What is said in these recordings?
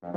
I'm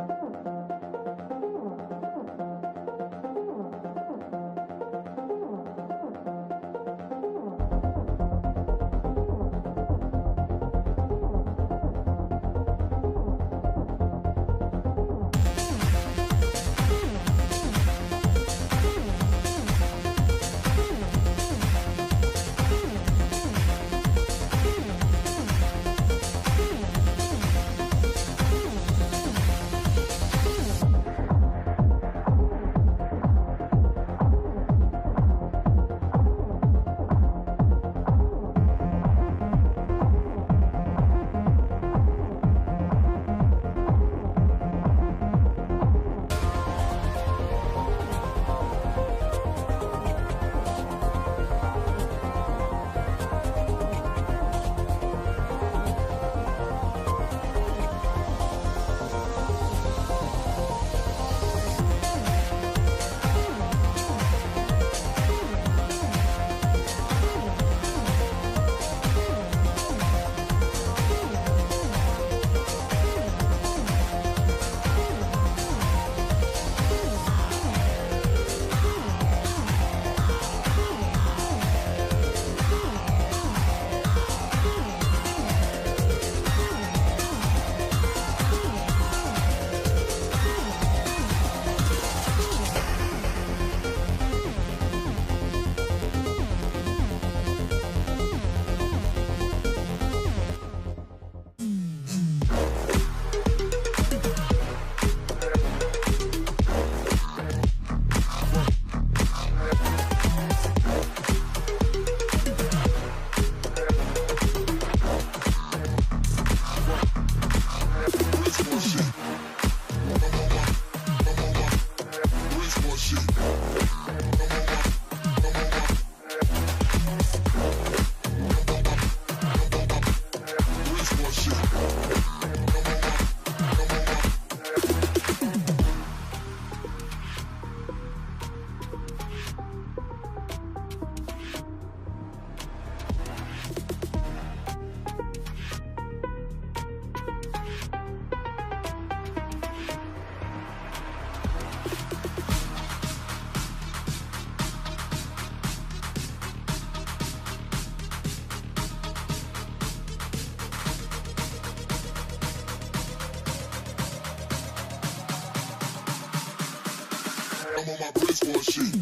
on my place for a sheet.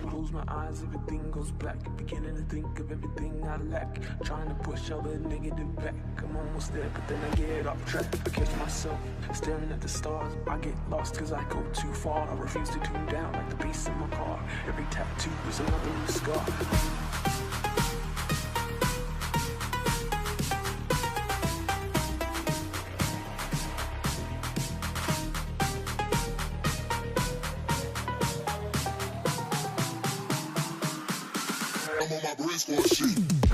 Close my eyes, everything goes black. Beginning to think of everything I lack. Trying to push all the negative back. I'm almost there, but then I get off track. I catch myself staring at the stars. I get lost cause I go too far. I refuse to tune down like the bass in my car. Every tattoo is another new scar. I'm on my brace for a sheet.